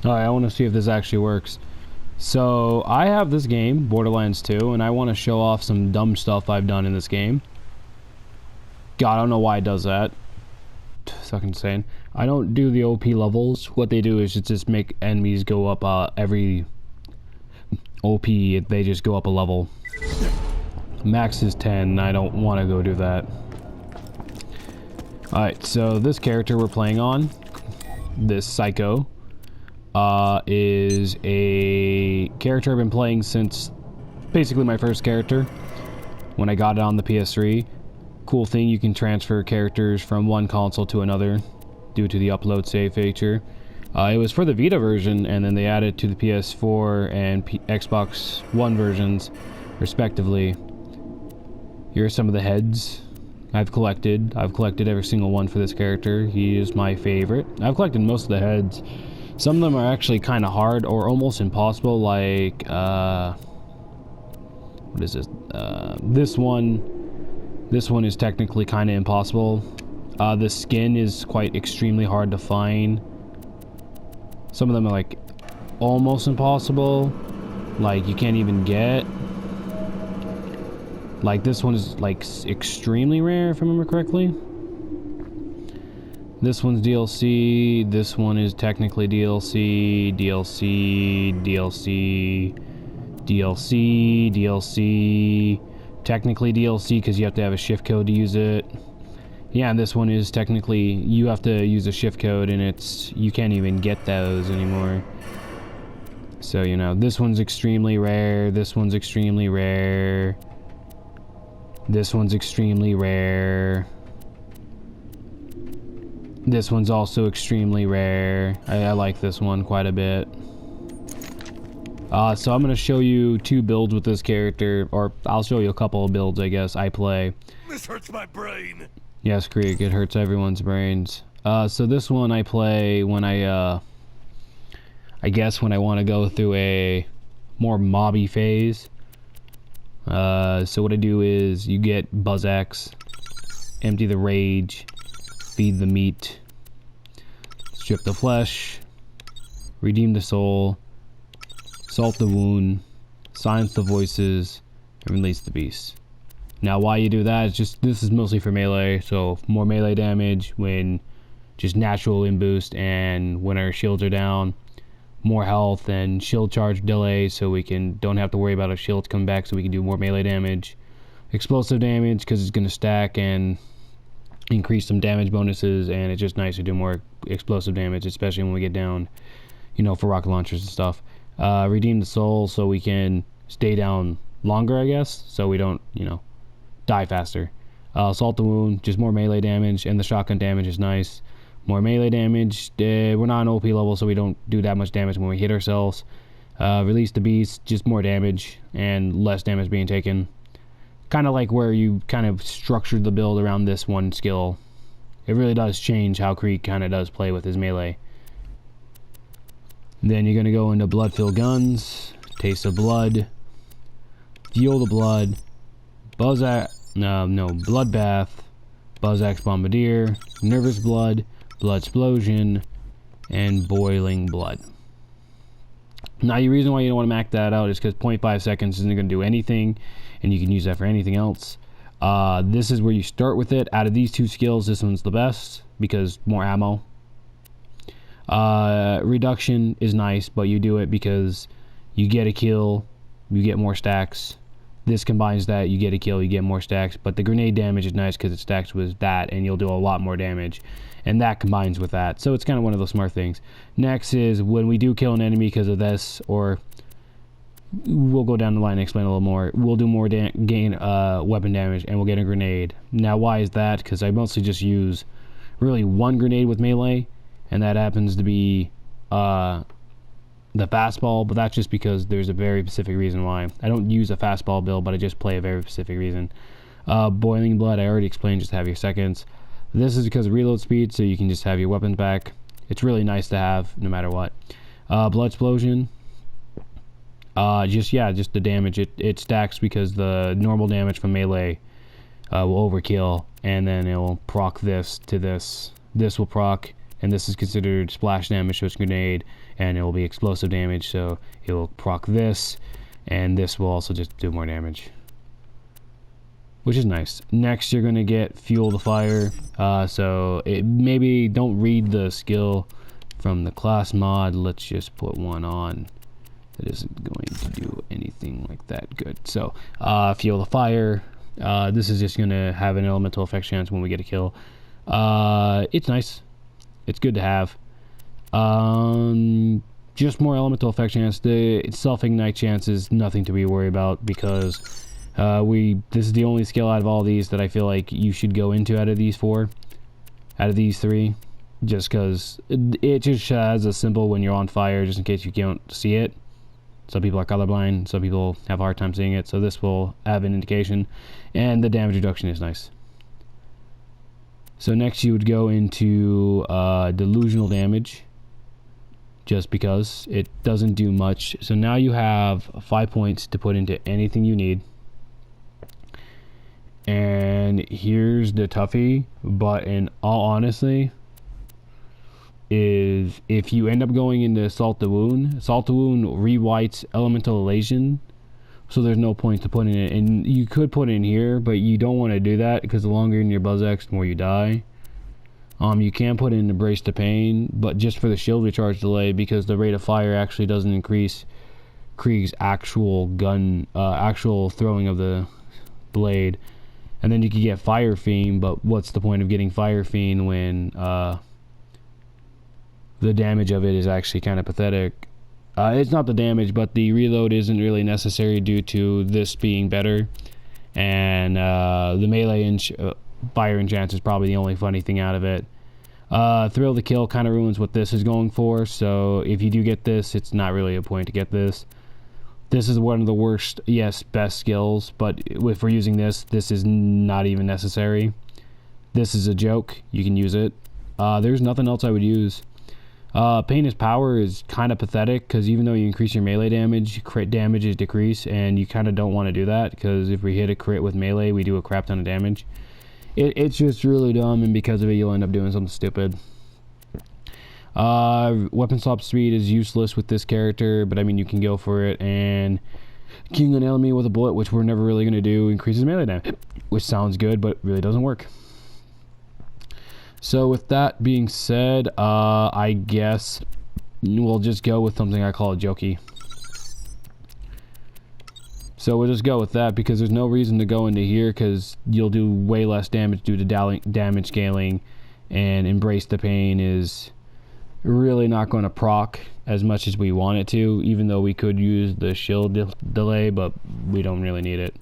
Alright, I want to see if this actually works. So, I have this game, Borderlands 2, and I want to show off some dumb stuff I've done in this game. God, I don't know why it does that. It's fucking insane. I don't do the OP levels. What they do is just make enemies go up every OP, they just go up a level. Max is 10, I don't want to go do that. Alright, so this character we're playing on, this Psycho, is a character I've been playing since basically my first character when I got it on the PS3. Cool thing, you can transfer characters from one console to another due to the upload save feature. It was for the Vita version, and then they added to the PS4 and Xbox One versions, respectively. Here are some of the heads I've collected. I've collected every single one for this character. He is my favorite. I've collected most of the heads. Some of them are actually kind of hard or almost impossible, like, what is this? This one is technically kind of impossible. The skin is quite extremely hard to find. Some of them are like almost impossible. Like you can't even get. Like this one is like extremely rare if I remember correctly. This one's DLC. This one is technically DLC. Technically DLC because you have to have a shift code to use it. Yeah, and this one is technically you have to use a shift code, and you can't even get those anymore. So, you know, this one's extremely rare. This one's extremely rare. This one's extremely rare. This one's also extremely rare. I like this one quite a bit. So I'm going to show you two builds with this character, or I'll show you a couple of builds, I guess, I play. This hurts my brain. Yes, Krieg, it hurts everyone's brains. So this one I play when I guess when I want to go through a more mobby phase. So what I do is you get Buzz Axe, empty the rage, feed the meat, strip the flesh, redeem the soul, salt the wound, silence the voices, and release the beast. Now why you do that is just, this is mostly for melee, so more melee damage when just natural in boost, and when our shields are down, more health and shield charge delay so we don't have to worry about our shields coming back, so we can do more melee damage. Explosive damage because it's going to stack and increase some damage bonuses, and it's just nice to do more explosive damage, especially when we get down, you know, for rocket launchers and stuff. Redeem the soul so we can stay down longer, I guess, so we don't, you know, die faster. Salt the wound, just more melee damage, and the shotgun damage is nice. More melee damage. We're not on OP level, so we don't do that much damage when we hit ourselves. Release the beast, just more damage and less damage being taken. Kind of like where you kind of structured the build around this one skill. It really does change how Krieg kind of does play with his melee. Then you're going to go into blood-filled guns, taste of blood, fuel the blood, bloodbath, Buzz Axe Bombardier, nervous blood, blood explosion, and boiling blood. Now the reason why you don't want to max that out is because 0.5 seconds isn't going to do anything, and you can use that for anything else. This is where you start with it. Out of these two skills, this one's the best because more ammo. Reduction is nice, but you do it because you get a kill, you get more stacks. This combines that, you get a kill, you get more stacks, but the grenade damage is nice because it stacks with that, and you'll do a lot more damage, and that combines with that, so it's kind of one of those smart things. Next is when we do kill an enemy because of this, or we'll go down the line and explain a little more, we'll do more gain weapon damage, and we'll get a grenade. Now why is that? Because I mostly just use really one grenade with melee, and that happens to be the fastball, but that's just because there's a very specific reason why. I don't use a fastball build, but I just play a very specific reason. Boiling blood, I already explained, just have your seconds. This is because of reload speed, so you can just have your weapons back. It's really nice to have, no matter what. Blood explosion, just the damage. It stacks because the normal damage from melee will overkill, and then it will proc this to this. This will proc, and this is considered splash damage, so it's grenade, and it will be explosive damage, so it will proc this, and this will also just do more damage, which is nice. Next, you're gonna get fuel the fire. So maybe don't read the skill from the class mod. Let's just put one on that isn't going to do anything like that good. So fuel the fire. This is just gonna have an elemental effect chance when we get a kill. It's nice. It's good to have. Just more elemental effect chance. The self-ignite chance is nothing to be worried about, because this is the only skill out of all these that I feel like you should go into out of these four, out of these three, just because it just has a symbol when you're on fire, just in case you can't see it. Some people are colorblind, some people have a hard time seeing it, so this will have an indication, and the damage reduction is nice. So next you would go into delusional damage, just because it doesn't do much. So now you have 5 points to put into anything you need. And here's the toughie, but in all honesty, is if you end up going into Salt the Wound rewrites Elemental Elation, so there's no point to putting it in. You could put it in here, but you don't want to do that, because the longer in your Buzz X, the more you die. You can put in Embrace the Pain, but just for the shield recharge delay, because the rate of fire actually doesn't increase Krieg's actual actual throwing of the blade. And then you could get Fire Fiend, but what's the point of getting Fire Fiend when the damage of it is actually kind of pathetic? It's not the damage, but the reload isn't really necessary due to this being better. And the melee fire enchant is probably the only funny thing out of it. Thrill to Kill kind of ruins what this is going for, so if you do get this, it's not really a point to get this. This is one of the worst, yes, best skills, but if we're using this, this is not even necessary. This is a joke. You can use it. There's nothing else I would use. Pain is Power is kind of pathetic, because even though you increase your melee damage, crit damage is decreased, and you kind of don't want to do that, because if we hit a crit with melee, we do a crap ton of damage. It's just really dumb, and because of it, you'll end up doing something stupid. Weapon swap speed is useless with this character, but I mean, you can go for it. And killing an enemy with a bullet, which we're never really going to do, increases melee damage, which sounds good, but really doesn't work. So with that being said, I guess we'll just go with something I call a jokey. So we'll just go with that, because there's no reason to go into here, because you'll do way less damage due to damage scaling, and Embrace the Pain is really not going to proc as much as we want it to, even though we could use the shield delay, but we don't really need it.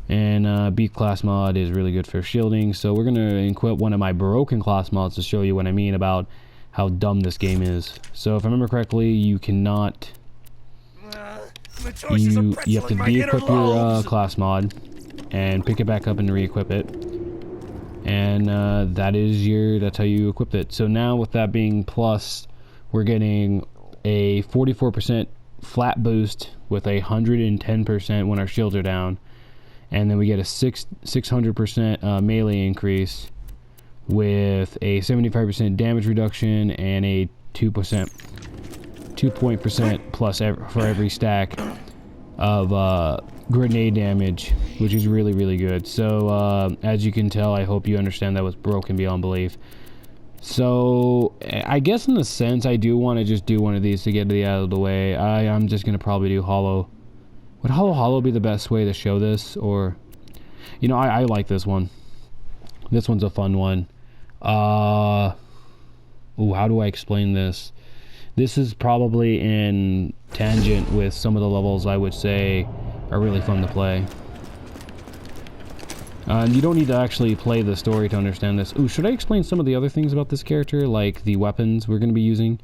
And Beat class mod is really good for shielding, so we're going to equip one of my broken class mods to show you what I mean about how dumb this game is. So if I remember correctly, you cannot... You have to de-equip your class mod and pick it back up and re-equip it, and that's how you equip it. So now with that being plus, we're getting a 44% flat boost with 110% when our shields are down, and then we get a 600% melee increase with a 75% damage reduction and a 2 point percent plus for every stack of grenade damage, which is really, really good. So as you can tell, I hope you understand that was broken beyond belief. So I guess in the sense, I do want to just do one of these to get it out of the way. I'm just going to probably do Hollow. Would Hollow be the best way to show this? Or, you know, I like this one. This one's a fun one. Ooh, how do I explain this? This is probably in tangent with some of the levels I would say are really fun to play. And you don't need to actually play the story to understand this. Ooh, should I explain some of the other things about this character, like the weapons we're going to be using?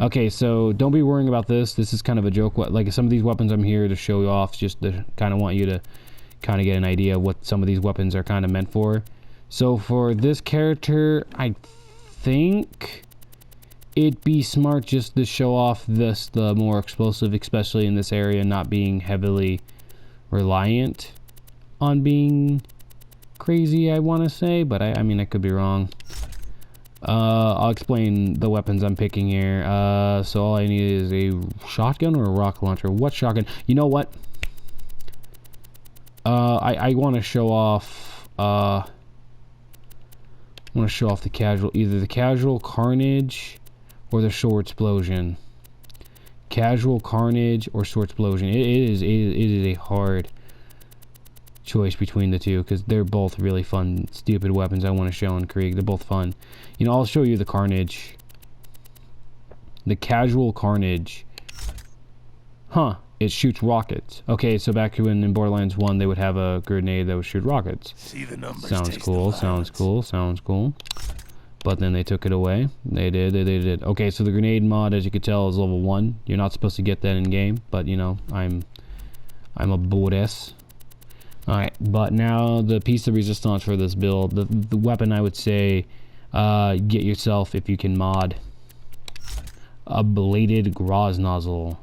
Okay, so don't be worrying about this. This is kind of a joke. Like, some of these weapons I'm here to show you off, just to kind of want you to kind of get an idea of what some of these weapons are kind of meant for. So for this character, I think it'd be smart just to show off the more explosive, especially in this area, not being heavily reliant on being crazy, I want to say, but I mean, I could be wrong. I'll explain the weapons I'm picking here. So all I need is a shotgun or a rocket launcher. What shotgun? You know what? I want to show off. I want to show off the casual, either the casual carnage or the short explosion. Casual carnage or short explosion. It is a hard choice between the two because they're both really fun, stupid weapons I want to show in Krieg. They're both fun. You know, I'll show you the carnage. The casual carnage. Huh. It shoots rockets. Okay, so back when in Borderlands 1 they would have a grenade that would shoot rockets. See the numbers, Sounds cool, sounds cool, sounds cool. But then they took it away. They did. Okay, so the grenade mod, as you could tell, is level 1. You're not supposed to get that in game, but you know, I'm a badass. Alright, but now the piece of resistance for this build, the weapon I would say, get yourself, if you can mod, a bladed Groz nozzle.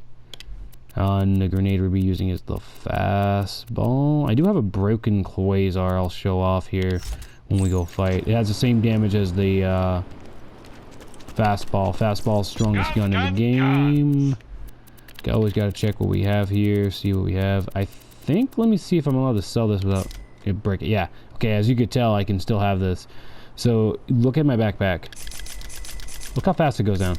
And the grenade we'll be using is the fastball. I do have a broken quasar I'll show off here when we go fight. It has the same damage as the fastball. Fastball's strongest gun in the game. Always gotta check what we have here, see what we have. I think, let me see if I'm allowed to sell this without it break it. Yeah, okay, as you could tell, I can still have this. So, look at my backpack. Look how fast it goes down.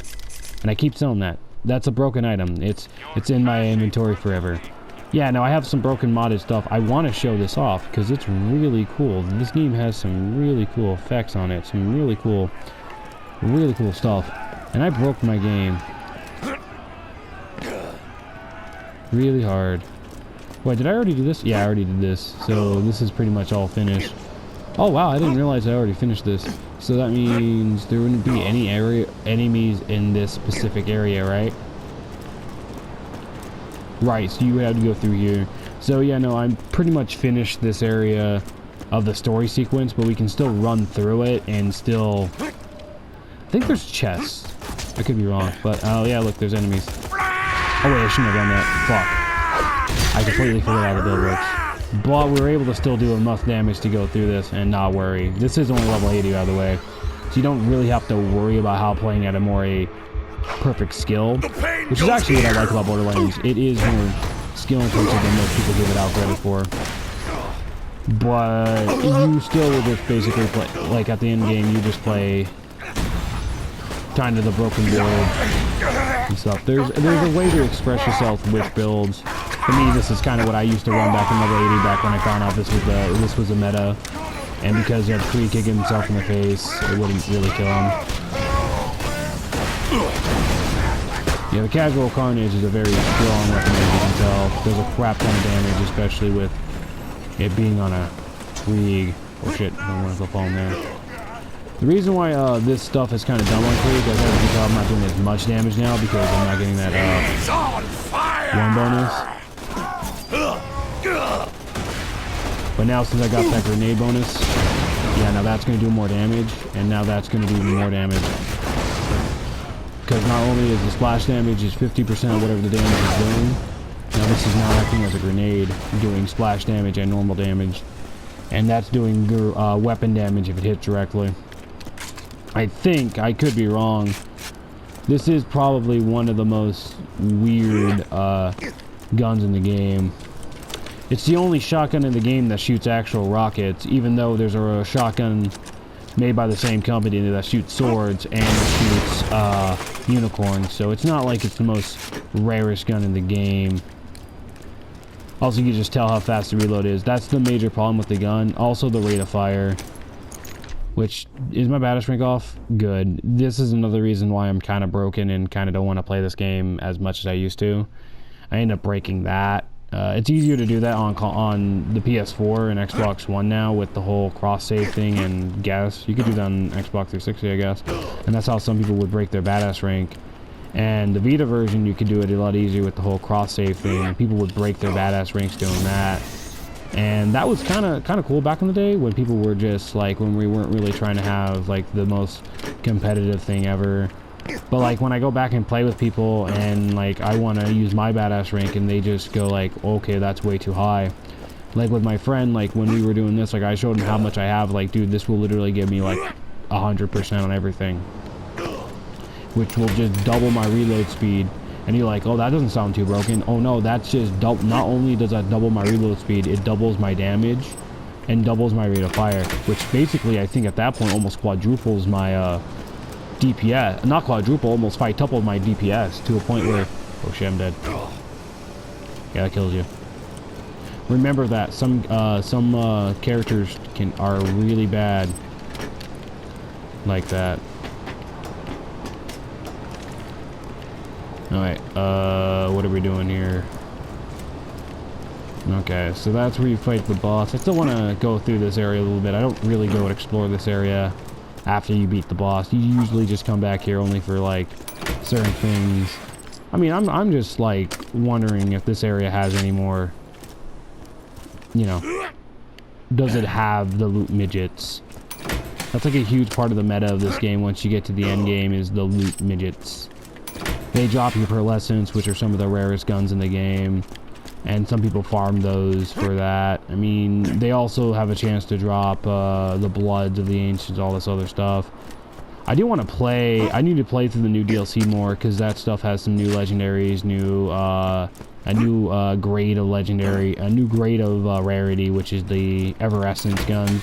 And I keep selling that. That's a broken item. It's in my inventory forever. Yeah, now I have some broken modded stuff. I want to show this off because it's really cool. This game has some really cool effects on it. Some really cool stuff. And I broke my game really hard. Wait, did I already do this? Yeah, I already did this. So this is pretty much all finished. Oh wow, I didn't realize I already finished this. So that means there wouldn't be any enemies in this specific area, right? Right, so you would have to go through here. So yeah, no, I'm pretty much finished this area of the story sequence, but we can still run through it and still... I think there's chests. I could be wrong, but oh yeah, look, there's enemies. Oh wait, I shouldn't have done that. Fuck. I completely forgot how the build works. But we were able to still do enough damage to go through this and not worry. This is only level 80, by the way. So you don't really have to worry about how playing at a perfect skill. Which is actually what I like about Borderlands. It is more skill intensive than most people give it out credit for. But you still will just basically play, like at the end game, you just play kind of the broken build and stuff. There's a way to express yourself with builds. For me, this is kind of what I used to run back in level 80, back when I found out this was a meta. And because you have Kree kicking himself in the face, it wouldn't really kill him. Yeah, the casual carnage is a very strong weapon, as you can tell. Does a crap ton of damage, especially with it being on a Krieg. Oh shit, I don't want to go fall in there. The reason why this stuff is kind of dumb on Krieg, as you can tell, I'm not doing as much damage now because I'm not getting that one bonus. But now since I got that grenade bonus, yeah, now that's going to do more damage, and now that's going to do even more damage. Because not only is the splash damage is 50% of whatever the damage is doing, now this is now acting as a grenade, doing splash damage and normal damage. And that's doing weapon damage if it hits directly. I think, I could be wrong, this is probably one of the most weird guns in the game. It's the only shotgun in the game that shoots actual rockets, even though there's a shotgun made by the same company that shoots swords and shoots unicorns. So it's not like it's the most rarest gun in the game. Also, you can just tell how fast the reload is. That's the major problem with the gun. Also, the rate of fire. Which, is my battle shrink off? Good. This is another reason why I'm kind of broken and kind of don't want to play this game as much as I used to. I end up breaking that. It's easier to do that on the PS4 and Xbox One now with the whole cross-save thing, and guess you could do that on Xbox 360, I guess. And that's how some people would break their badass rank. And the Vita version, you could do it a lot easier with the whole cross-save thing, and people would break their badass ranks doing that. And that was kind of cool back in the day when people were just like, when we weren't really trying to have like the most competitive thing ever. But like when I go back and play with people and like I want to use my badass rank and they just go like, okay, that's way too high. Like with my friend, like when we were doing this, like I showed him how much I have, like dude, this will literally give me like 100% on everything, which will just double my reload speed. And you're like, oh, that doesn't sound too broken. Oh no, that's just not only does that double my reload speed, it doubles my damage and doubles my rate of fire, which basically I think at that point almost quadruples my DPS. Not quadruple, almost quintuple my DPS to a point where, oh shit, I'm dead. Yeah, that kills you. Remember that some characters are really bad like that. Alright, what are we doing here? Okay, so that's where you fight the boss. I still want to go through this area a little bit. I don't really go and explore this area after you beat the boss. You usually just come back here only for, like, certain things. I mean, I'm just, like, wondering if this area has any more, you know, does it have the loot midgets? That's, like, a huge part of the meta of this game once you get to the end game is the loot midgets. They drop you pearlescents, which are some of the rarest guns in the game, and some people farm those for that. I mean, they also have a chance to drop the bloods of the ancients, all this other stuff. I do want to play. I need to play through the new DLC more because that stuff has some new legendaries, a new grade of legendary, a new grade of rarity, which is the Everessence guns,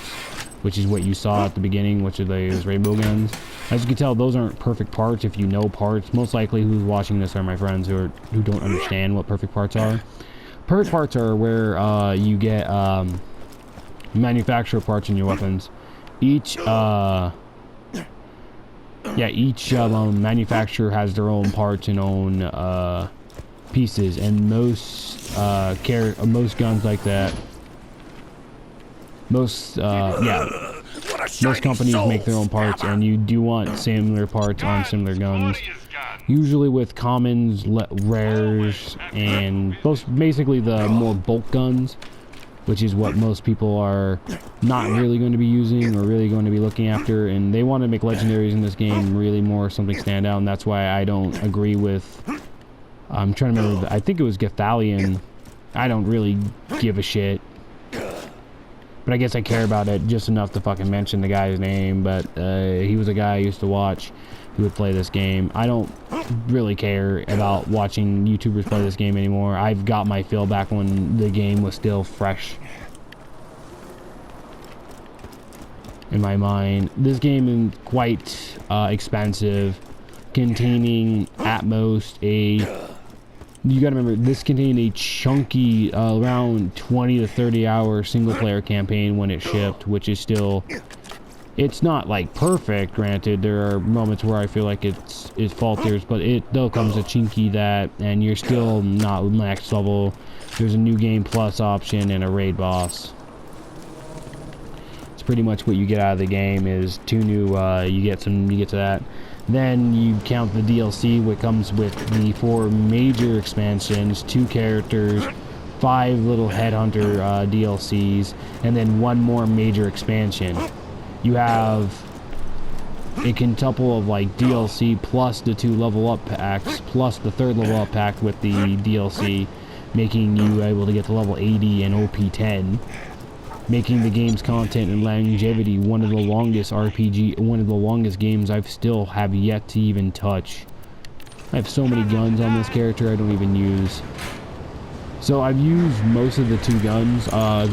which is what you saw at the beginning, which are those rainbow guns. As you can tell, those aren't perfect parts if you know parts. Most likely who's watching this are my friends who don't understand what perfect parts are. Perfect parts are where you get manufacturer parts in your weapons. Each manufacturer has their own parts and own pieces, and most guns like that. Most companies make their own parts, and you do want similar parts on similar guns. Usually with commons, rares, and basically the more bulk guns, which is what most people are not really going to be using or really going to be looking after. And they want to make legendaries in this game really more something stand out, and that's why I don't agree with... I'm trying to remember, I think it was Gathalion. I don't really give a shit. But I guess I care about it just enough to fucking mention the guy's name. But he was a guy I used to watch who would play this game. I don't really care about watching YouTubers play this game anymore. I've got my fill back when the game was still fresh in my mind. This game is quite expensive, containing at most you gotta remember, this contained a chunky, around 20 to 30 hour single player campaign when it shipped, which is still, it's not like perfect, granted. There are moments where I feel like it falters, but it still comes a chinky that, and you're still not max level. There's a new game plus option and a raid boss. It's pretty much what you get out of the game is two new, you get to that. Then you count the DLC, which comes with the 4 major expansions, 2 characters, 5 little headhunter DLCs, and then 1 more major expansion. You have a quintuple of like DLC plus the 2 level up packs, plus the 3rd level up pack with the DLC, making you able to get to level 80 and OP 10. Making the game's content and longevity one of the longest games I've still have yet to even touch. I have so many guns on this character I don't even use. So I've used most of the 2 guns,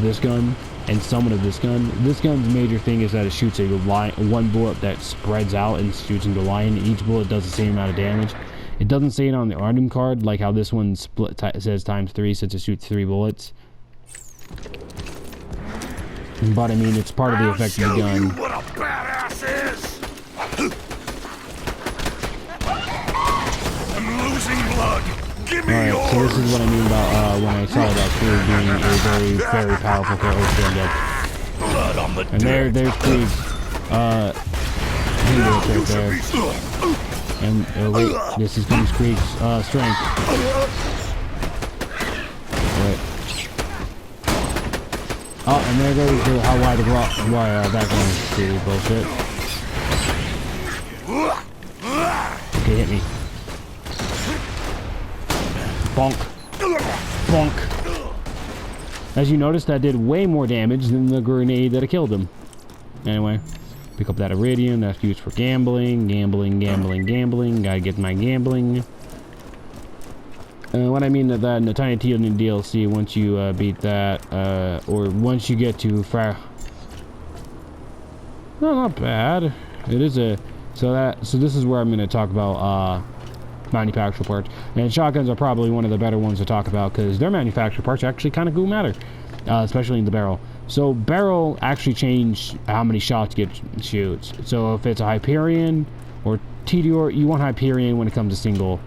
this gun and some of this gun. This gun's major thing is that it shoots a one bullet that spreads out and shoots into a line. Each bullet does the same amount of damage. It doesn't say it on the item card, like how this one says ×3 since it shoots 3 bullets. But I mean, it's part of the effect of the gun. What a badass is! I'm losing blood. Give me yours. Alright, so this is what I mean about when I saw about Krieg being a very, very powerful character. Blood on the And there's Krieg. Right there. And wait, this is comes Krieg's strength. Right. Oh, and there goes the how wide the block. Why that one is really bullshit. Okay, hit me. Bonk. Bonk. As you notice, that did way more damage than the grenade that killed him. Anyway, Pick up that iridium. That's used for gambling. Gotta get my gambling. What I mean is that in the Tiny Tina DLC, once you beat that, or once you get to no, not bad. It is a so this is where I'm going to talk about manufacturer parts, and shotguns are probably one of the better ones to talk about because their manufacturer parts actually kind of do matter, especially in the barrel. So barrel actually change how many shots get shoots. So if it's a Hyperion or TDR, you want Hyperion when it comes to single.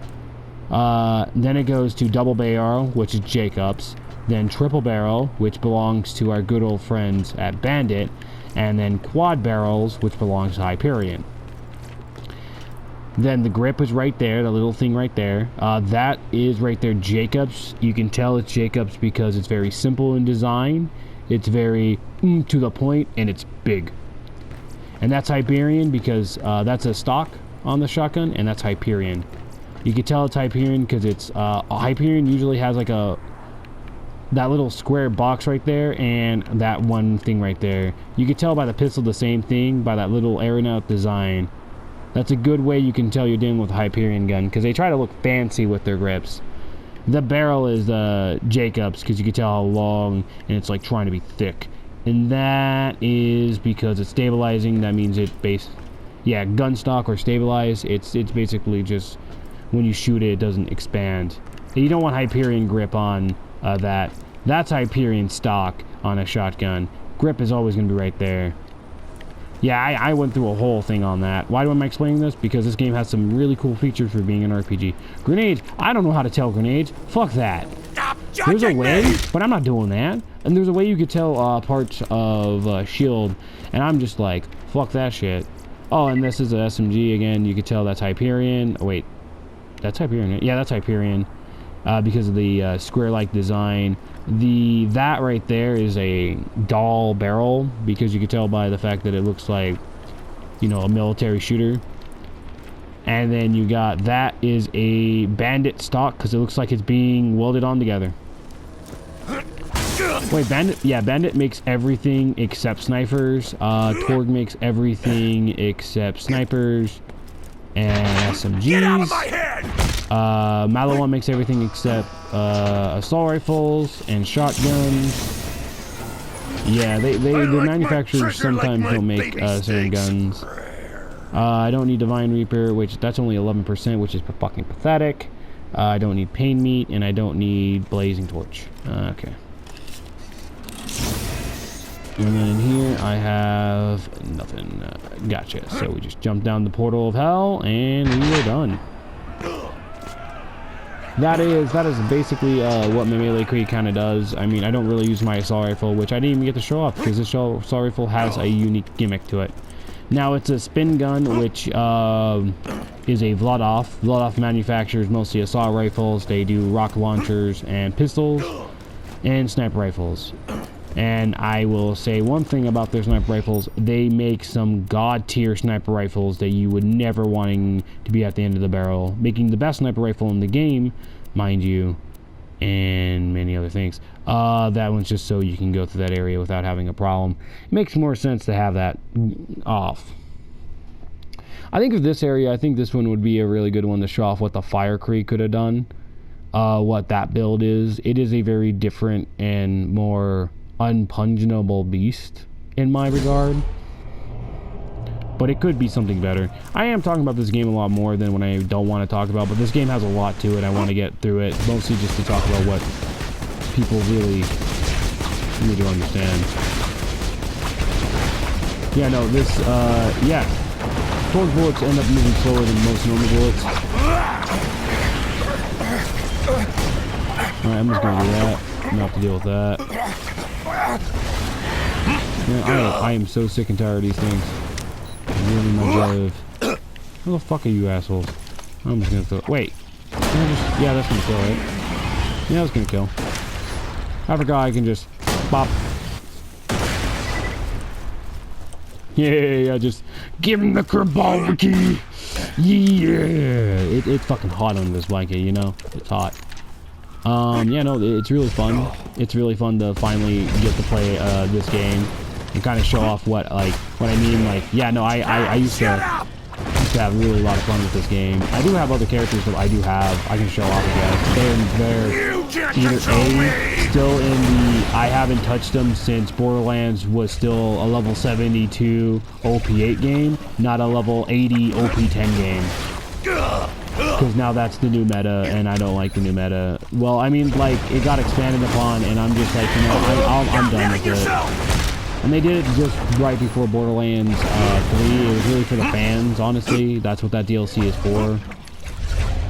Then it goes to double barrel, which is Jacobs. Then triple barrel, which belongs to our good old friends at Bandit. And then quad barrels, which belongs to Hyperion. Then the grip is right there, the little thing right there. That is right there Jacobs. You can tell it's Jacobs because it's very simple in design. It's very to the point, and it's big. And that's Hyperion because that's a stock on the shotgun, and that's Hyperion. You can tell it's Hyperion because it's Hyperion usually has like that little square box right there and that one thing right there. You can tell by the pistol the same thing by that little aeronaut design. That's a good way you can tell you're dealing with a Hyperion gun because they try to look fancy with their grips. The barrel is Jacobs because you can tell how long and it's like trying to be thick. And that is because it's stabilizing. That means gun stock or stabilize. It's basically just when you shoot it, it doesn't expand. And you don't want Hyperion grip on that. That's Hyperion stock on a shotgun. Grip is always going to be right there. Yeah, I went through a whole thing on that. Why am I explaining this? Because this game has some really cool features for being an RPG. Grenades, I don't know how to tell grenades. Fuck that. There's a way, but I'm not doing that. And there's a way you could tell parts of shield, and I'm just like, fuck that shit. Oh, and this is a SMG again. You could tell that's Hyperion. Oh, wait. That's Hyperion. Yeah, that's Hyperion. Because of the square-like design. That right there is a doll barrel because you can tell by the fact that it looks like, you know, a military shooter. And then you got that is a Bandit stock because it looks like it's being welded on together. Wait, Bandit? Yeah, Bandit makes everything except snipers. Torg makes everything except snipers and SMGs. Get out of my head! Malawan makes everything except assault rifles and shotguns. Yeah, the manufacturers sometimes don't make certain guns. I don't need Divine Reaper, which that's only 11%, which is fucking pathetic. I don't need Pain Meat, and I don't need Blazing Torch. Okay. And then in here, I have nothing. Gotcha. So we just jump down the portal of hell, and we are done. That is basically what my melee crate kind of does. I mean, I don't really use my assault rifle, which I didn't even get to show off because this assault rifle has a unique gimmick to it. Now, it's a spin gun, which is a Vladov. Vladov manufactures mostly assault rifles. They do rocket launchers and pistols and sniper rifles. And I will say one thing about their sniper rifles. They make some god tier sniper rifles that you would never wanting to be at the end of the barrel. Making the best sniper rifle in the game, mind you, and many other things. That one's just so you can go through that area without having a problem. It makes more sense to have that off. I think of this area, I think this one would be a really good one to show off what the Fire Creek could have done. What that build is. It is a very different and more unpungenable beast in my regard, but it could be something better. I am talking about this game a lot more than when I don't want to talk about, but this game has a lot to it. I want to get through it, mostly just to talk about what people really need to understand. Yeah, no, this, yeah, Torch bullets end up moving slower than most normal bullets. Alright, I'm just gonna do that. I'm gonna have to deal with that. Man, I am so sick and tired of these things. Really my drive. Who the fuck are you assholes? I'm just gonna throw. Wait. Yeah, that's gonna kill, right? Yeah, that's gonna kill. I forgot I can just bop. Yeah, just give him the Krabowski. Yeah, it's fucking hot under this blanket, you know. It's hot. Yeah, no, it's really fun. It's really fun to finally get to play this game and kind of show off what I mean. Like, yeah, no, I used to have really a lot of fun with this game. I do have other characters that I can show off again. They're either still in the, I haven't touched them since Borderlands was still a level 72 OP8 game, not a level 80 OP10 game. Because now that's the new meta, and I don't like the new meta. Well, I mean, like, it got expanded upon, and I'm just like, you know, I'm done with it. And they did it just right before Borderlands 3. It was really for the fans, honestly. That's what that DLC is for.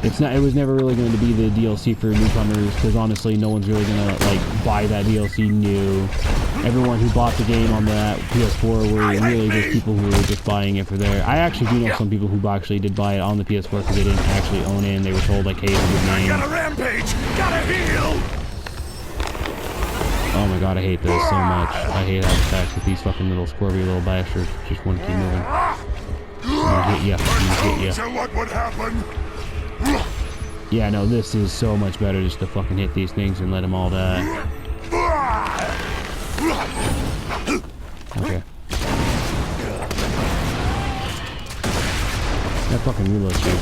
It's not. It was never really going to be the DLC for newcomers, because honestly, no one's really going to, like, buy that DLC new. Everyone who bought the game on that PS4 were really just people who were just buying it for their... I actually do know some people who actually did buy it on the PS4 because they didn't actually own it, and they were told, like, hey, it's a good game. Got a rampage! Gotta heal! Oh my god, I hate this so much. I hate how the fact that these fucking little squirmy little bastards just want to keep moving. I'm gonna hit ya. I'm gonna hit ya. So what would happen? Yeah, no, this is so much better just to fucking hit these things and let them all die. Okay. That fucking reload shit.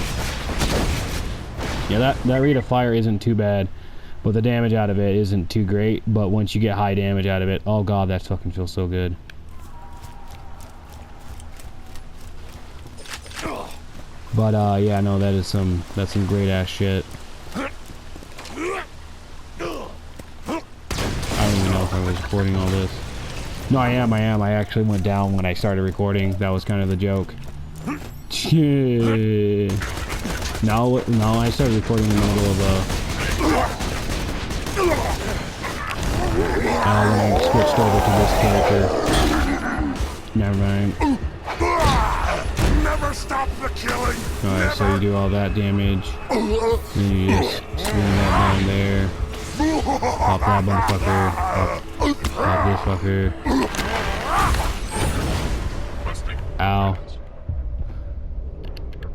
Yeah, that rate of fire isn't too bad, but the damage out of it isn't too great. But once you get high damage out of it, oh god, that fucking feels so good. But yeah, no, that's some great ass shit. I don't even know if I was recording all this. No, I am. I actually went down when I started recording. That was kind of the joke. No, I started recording in the middle of when I switched over to this character. Never mind. Never stop the killing. Alright, so you do all that damage. Then you just swing that down there. Pop that motherfucker. Pop this fucker. Ow.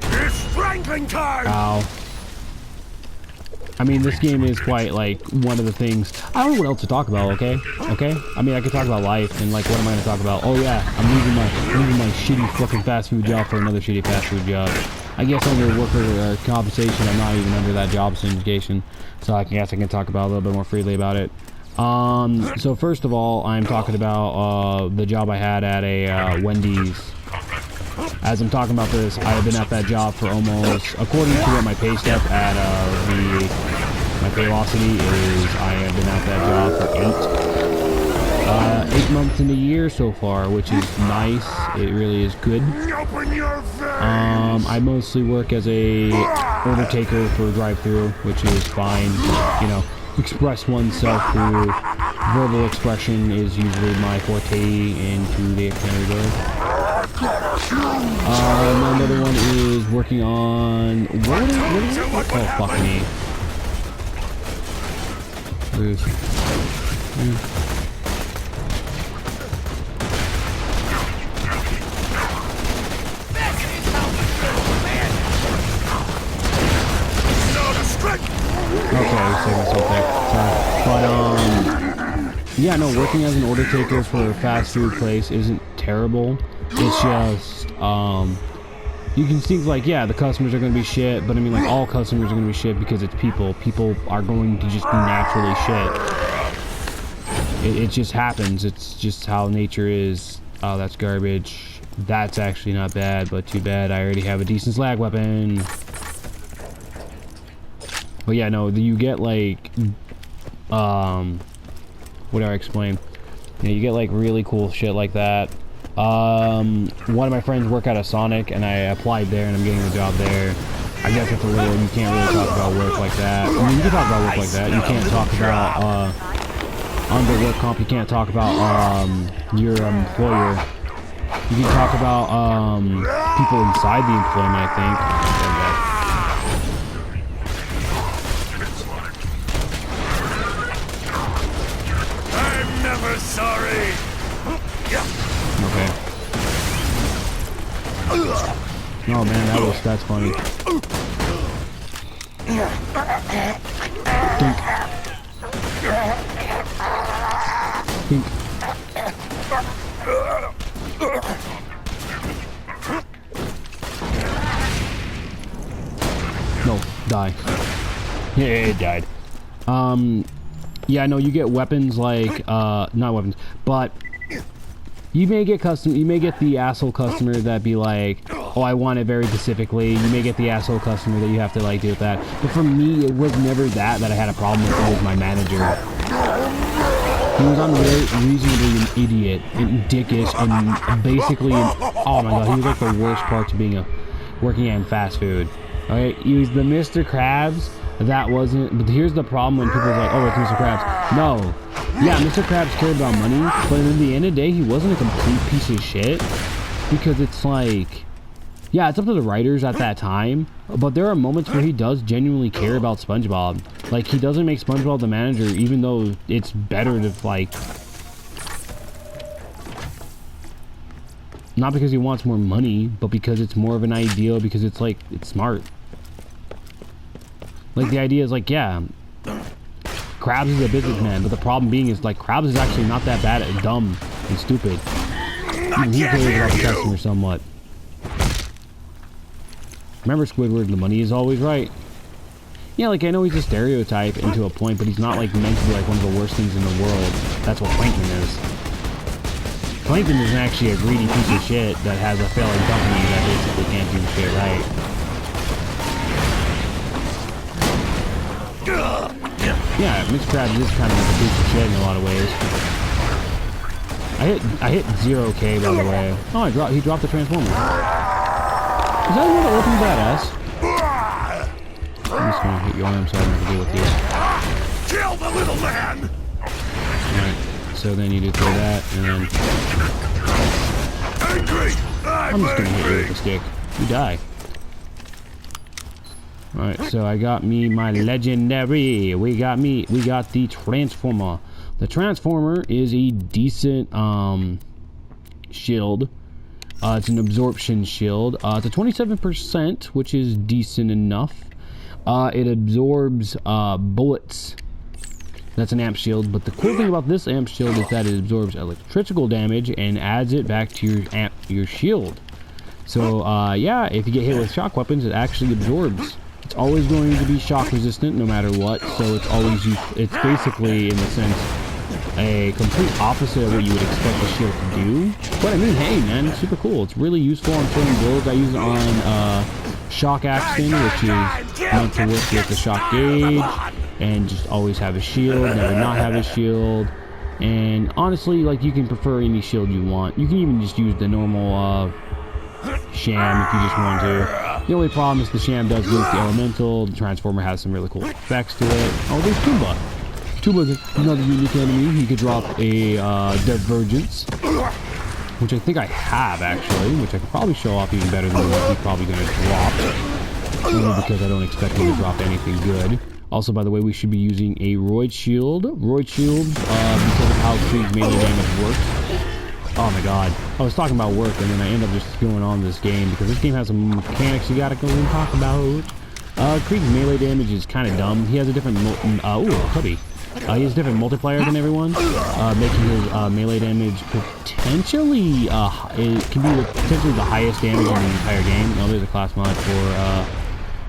It's strangling time. Ow. I mean, this game is quite, like, one of the things... I don't know what else to talk about, okay? Okay? I mean, I could talk about life, and, like, what am I gonna talk about? Oh, yeah, I'm leaving my shitty fucking fast food job for another shitty fast food job. I guess under worker compensation, I'm not even under that job syndication, so I guess I can talk about a little bit more freely about it. So first of all, I'm talking about, the job I had at a, Wendy's. As I'm talking about this, I have been at that job for almost, according to what my pay step at my Paylocity is, I have been at that job for 8 months in a year so far, which is nice. It really is good. I mostly work as a order taker for a drive-thru, which is fine. You know, express oneself through verbal expression is usually my forte into the canary bird. Another one is working on what is it? Oh fuck me. Okay, save myself there. Sorry. But yeah, no, working as an order taker for a fast food place isn't terrible. It's just, you can think like, yeah, the customers are going to be shit, but I mean, like, all customers are going to be shit because it's people. People are going to just be naturally shit. It just happens. It's just how nature is. Oh, that's garbage. That's actually not bad, but too bad. I already have a decent slag weapon. But yeah, no, you get like, what do I explain? You know, you get like really cool shit like that. One of my friends work at a Sonic, and I applied there, and I'm getting a job there. I guess it's a little, you can't really talk about work like that. I mean, you can talk about work like that. You can't talk about, under work comp, you can't talk about, your employer. You can talk about, people inside the employment, I think. I'm never sorry. Okay. Oh man, that's funny. Think. No, die. Yeah, it died. Yeah, no, you get weapons like, not weapons, but you may get the asshole customer that be like, oh, I want it very specifically. You may get the asshole customer that you have to, like, deal with that. But for me, it was never that I had a problem with. It was my manager. He was unreasonably an idiot and dickish and basically, oh my god, he was like the worst part to being working in fast food. Alright, he was the Mr. Krabs. That wasn't, but here's the problem when people are like, oh, it's Mr. Krabs. No. Yeah, Mr. Krabs cared about money, but at the end of the day, he wasn't a complete piece of shit. Because it's like, yeah, it's up to the writers at that time, but there are moments where he does genuinely care about SpongeBob. Like, he doesn't make SpongeBob the manager, even though it's better to, like, not because he wants more money, but because it's more of an ideal, because it's, like, it's smart. Like, the idea is, like, yeah, Krabs is a businessman, but the problem being is, like, Krabs is actually not that bad at dumb and stupid. Even he cares about the customer somewhat. Remember, Squidward, the money is always right. Yeah, like, I know he's a stereotype and to a point, but he's not, like, meant to be, like, one of the worst things in the world. That's what Plankton is. Plankton isn't actually a greedy piece of shit that has a failing company that basically can't do shit right. Yeah, Mr. Krabs is kind of like a piece of shit in a lot of ways. I hit 0K, by the way. Oh, he dropped the Transformer. Is that another open badass? I'm just gonna hit your arm so I don't have to deal with you. Kill the little man! Alright, so then you do throw that, and then I'm just gonna hit you with the stick. You die. Alright, so I got me my legendary. We got the Transformer. The Transformer is a decent shield. It's an absorption shield. It's a 27%, which is decent enough. It absorbs bullets. That's an amp shield, but the cool thing about this amp shield is that it absorbs electrical damage and adds it back to your shield. So yeah, if you get hit with shock weapons, it actually absorbs. It's always going to be shock resistant no matter what, so it's always it's basically, in a sense, a complete opposite of what you would expect the shield to do. But I mean, hey man, it's super cool. It's really useful on certain builds. I use it on Shock Action, which is meant to work with the shock gauge, and just always have a shield, never not have a shield. And honestly, like, you can prefer any shield you want. You can even just use the normal sham if you just want to. The only problem is the sham does lose the elemental. The Transformer has some really cool effects to it. Oh, there's Toomba. Toomba's another unique enemy. He could drop a Divergence, which I think I have, actually, which I could probably show off even better than what he's probably going to drop. Only because I don't expect him to drop anything good. Also, by the way, we should be using a Roid Shield. Roid Shields, because of how Krieg's melee damage works. Oh my god. I was talking about work, and then I end up just going on this game, because this game has some mechanics you gotta go and talk about. Krieg's melee damage is kind of dumb. He has a different, cubby. He has different multiplier than everyone, making his melee damage potentially, it can be potentially the highest damage in the entire game. Oh, there's a class mod for,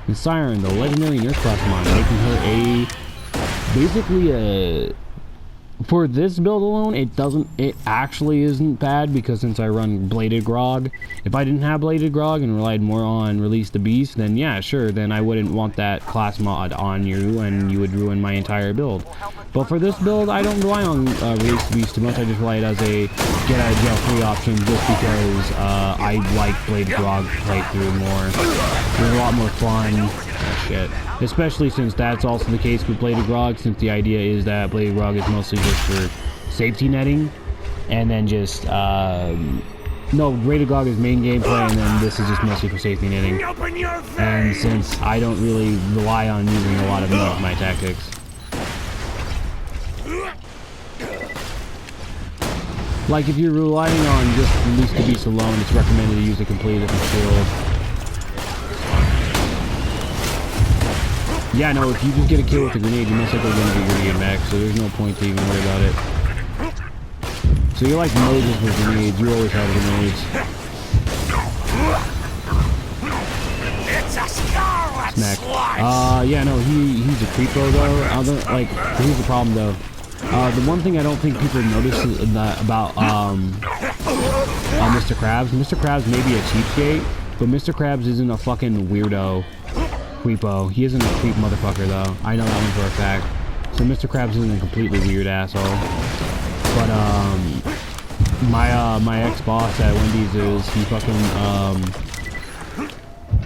the Siren, the legendary nurse class mod, making her basically for this build alone, it actually isn't bad, because since I run Bladed Grog, if I didn't have Bladed Grog and relied more on Release the Beast, then yeah, sure, then I wouldn't want that class mod on you, and you would ruin my entire build. But for this build, I don't rely on Release the Beast too much. I just rely it as a get out of jail free option, just because I like Bladed Grog playthrough more. It's a lot more fun. Oh, shit. Especially since that's also the case with Bladed Grog, since the idea is that Bladed Grog is mostly just for safety netting, and then just, no, Bladed Grog is main gameplay, and then this is just mostly for safety netting. And since I don't really rely on using a lot of my tactics. Like, if you're relying on just Release the Beast alone, it's recommended to use a completely different shield. Yeah, no, if you just get a kill with a grenade, you're most likely going to get grenade back, so there's no point to even worry about it. So you're like Moses with grenades. You always have grenades. It's a scarlet Smack. slice. Yeah, no, he's a creepo though. Like, here's the problem though. The one thing I don't think people notice is that about Mr. Krabs. Mr. Krabs may be a cheapskate, but Mr. Krabs isn't a fucking weirdo creepo. He isn't a creep motherfucker though. I know that one for a fact. So Mr. Krabs isn't a completely weird asshole. But my ex-boss at Wendy's is he fucking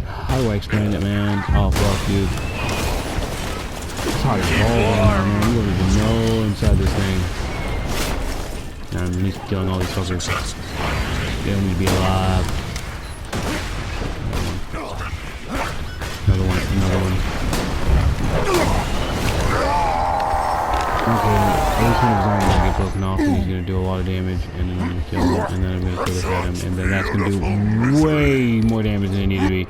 how do I explain it, man? Oh fuck, dude. It's hard as hell, man. You don't even know inside this thing. Nah, he's killing all these fuckers. They don't need to be alive. Another one. Okay, at least when his arm gonna get broken off, and he's gonna do a lot of damage, and then I'm gonna kill him, and then I'm gonna kill the him, and then that's gonna do way more damage than it needs to be.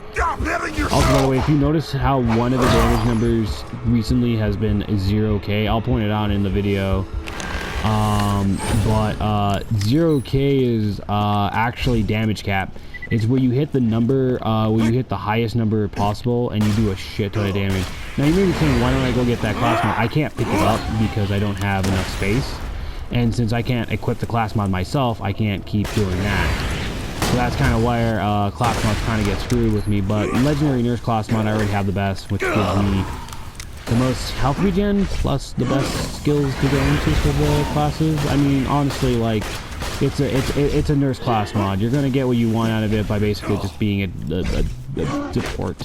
Also, by the way, if you notice how one of the damage numbers recently has been 0k, I'll point it out in the video. But 0k is actually damage cap. It's where you hit the number, where you hit the highest number possible, and you do a shit ton of damage. Now you may be saying, why don't I go get that class mod? I can't pick it up because I don't have enough space. And since I can't equip the class mod myself, I can't keep doing that. So that's kind of where class mods kind of get screwed with me. But Legendary Nurse class mod, I already have the best, which gives me the most health regen, plus the best skills to go into for the classes. I mean, honestly, like, it's a nurse class mod. You're gonna get what you want out of it by basically just being a support,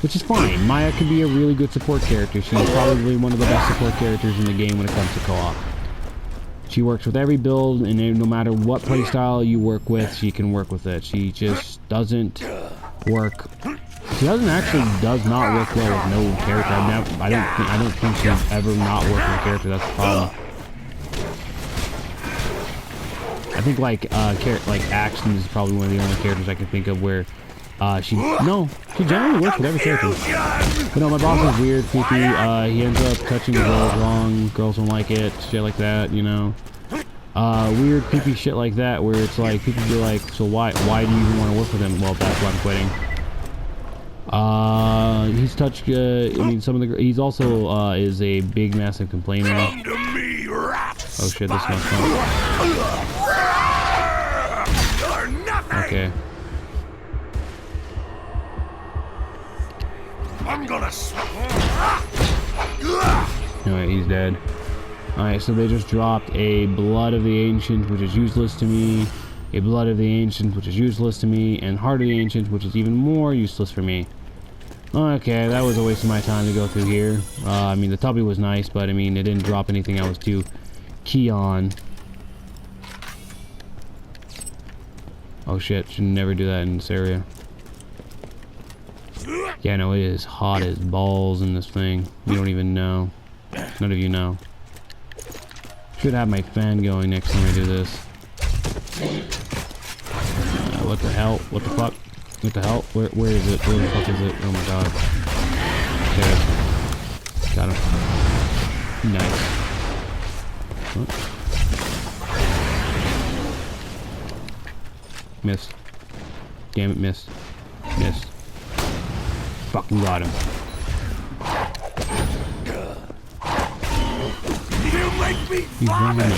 which is fine. Maya could be a really good support character. She's probably one of the best support characters in the game when it comes to co-op. She works with every build, and no matter what playstyle you work with, she can work with it. She just doesn't work. She does not work well with no character. I don't think she's ever not worked with a character. That's the problem. I think like Action is probably one of the only characters I can think of where she generally works with every character. But no, my boss is weird, creepy. He ends up touching girls wrong. Girls don't like it. Shit like that, you know. Weird, creepy shit like that where it's like people be like, so why do you even want to work with him? Well, that's why I'm quitting. He's touched. I mean, some of the. He's also is a big, massive complainer. Oh shit! This one's fun. Okay. I'm gonna. Alright, he's dead. Alright, so they just dropped a Blood of the Ancient, which is useless to me. A Blood of the Ancient, which is useless to me, and Heart of the Ancient, which is even more useless for me. Okay, that was a waste of my time to go through here. I mean, the tubby was nice, but I mean, it didn't drop anything I was too key on. Oh shit, should never do that in this area. Yeah, no, it is hot as balls in this thing. You don't even know. None of you know. Should have my fan going next time I do this. What the hell? What the fuck? What the hell? Where is it? Where the fuck is it? Oh my god. Okay. Got him. Nice. What? Missed. Damn it, missed. Missed. Fucking got him. You make me vomit.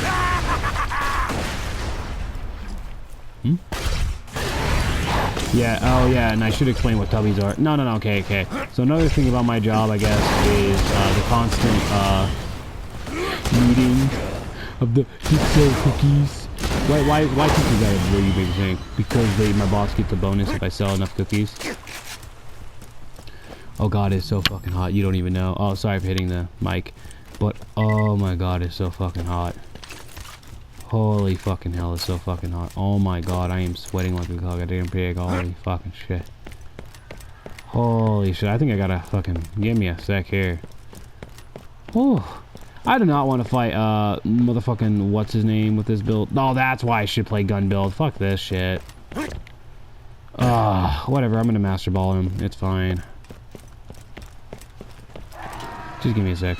Yeah, oh yeah, and I should explain what tubbies are. No, okay. So another thing about my job, I guess, is the constant eating of the pizza cookies. Why cookies are a really big thing? Because my boss gets a bonus if I sell enough cookies. Oh god, it's so fucking hot. You don't even know. Oh, sorry for hitting the mic. But, oh my god, it's so fucking hot. Holy fucking hell, it's so fucking hot. Oh my god, I am sweating like a goddamn pig. Holy fucking shit. Holy shit, I think I gotta fucking... Give me a sec here. Oh, I do not want to fight, motherfucking... What's his name with this build? No, that's why I should play gun build. Fuck this shit. Whatever, I'm gonna master ball him. It's fine. Just give me a sec.